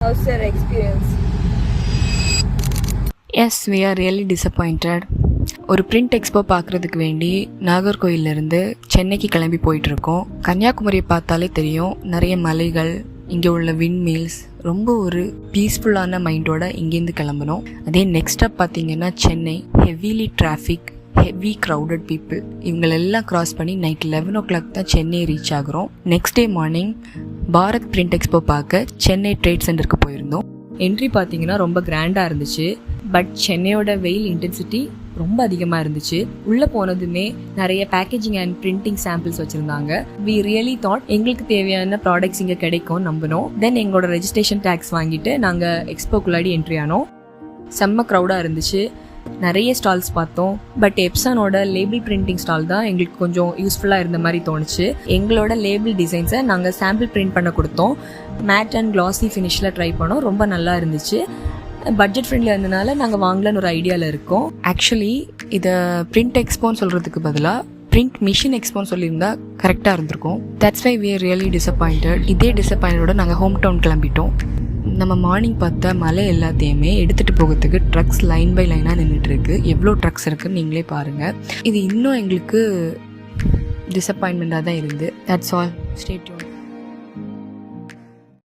How's your experience? Yes we are really disappointed. ஒரு print expo பார்க்குறதுக்கு வேண்டி நாகர்கோயிலேருந்து சென்னைக்கு கிளம்பி போயிட்டுருக்கோம். கன்னியாகுமரியை பார்த்தாலே தெரியும், நிறைய மலைகள், இங்கே உள்ள விண்மீல்ஸ், ரொம்ப ஒரு பீஸ்ஃபுல்லான மைண்டோட இங்கேருந்து கிளம்பணும். அதே நெக்ஸ்ட் ஸ்டெப் பார்த்தீங்கன்னா Chennai, heavily traffic, heavy crowded people, இவங்களெல்லாம் க்ராஸ் பண்ணி நைட் 11 o'clock தான் சென்னை ரீச் ஆகிறோம். Next day morning Bharat print expo பார்க்க சென்னை ட்ரேட் சென்டருக்கு போயிருந்தோம். என்ட்ரி பார்த்தீங்கன்னா ரொம்ப கிராண்டாக இருந்துச்சு. பட் சென்னையோட வெயில் இன்டென்சிட்டி ரொம்ப அதிகமாக இருந்துச்சு. உள்ளே போனதுமே நிறைய பேக்கேஜிங் அண்ட் பிரிண்டிங் சாம்பிள்ஸ் வச்சுருந்தாங்க. வி ரியலி தாட் எங்களுக்கு தேவையான ப்ராடக்ட்ஸ் இங்கே கிடைக்கும் நம்பினோம். தென் எங்களோட ரெஜிஸ்ட்ரேஷன் டேக்ஸ் வாங்கிட்டு நாங்கள் எக்ஸ்போக்குள்ளாடி என்ட்ரி ஆனோம். செம்ம க்ரௌடாக இருந்துச்சு. நிறைய ஸ்டால்ஸ் பார்த்தோம். பட் எப்சானோட லேபிள் பிரிண்டிங் ஸ்டால் தான் எங்களுக்கு கொஞ்சம் யூஸ்ஃபுல்லாக இருந்த மாதிரி தோணுச்சு. எங்களோட லேபிள் டிசைன்ஸை நாங்கள் சாம்பிள் பிரிண்ட் பண்ண கொடுத்தோம். மேட் அண்ட் கிளாசி ஃபினிஷில் ட்ரை பண்ணோம். ரொம்ப நல்லா இருந்துச்சு. பட்ஜெட் ஃப்ரெண்ட்லியாக இருந்தனால நாங்கள் வாங்கலான்னு ஒரு ஐடியாவில் இருக்கோம். ஆக்சுவலி இதை பிரிண்ட் எக்ஸ்போன்னு சொல்கிறதுக்கு பதிலாக பிரிண்ட் மிஷின் எக்ஸ்போன்னு சொல்லியிருந்தா கரெக்டாக இருந்திருக்கும். That's why we are really disappointed. இதே டிசப்பாயிண்டோட நாங்கள் ஹோம் டவுன் கிளம்பிட்டோம். நம்ம மார்னிங் பார்த்த மலை எல்லாத்தையுமே எடுத்துகிட்டு போகிறதுக்கு ட்ரக்ஸ் லைன் பை லைனாக நின்றுட்டுருக்கு. எவ்வளோ ட்ரக்ஸ் இருக்குதுன்னு நீங்களே பாருங்கள். இது இன்னும் எங்களுக்கு டிசப்பாயின்மெண்ட்டாக தான் இருந்து. That's all. Stay tune.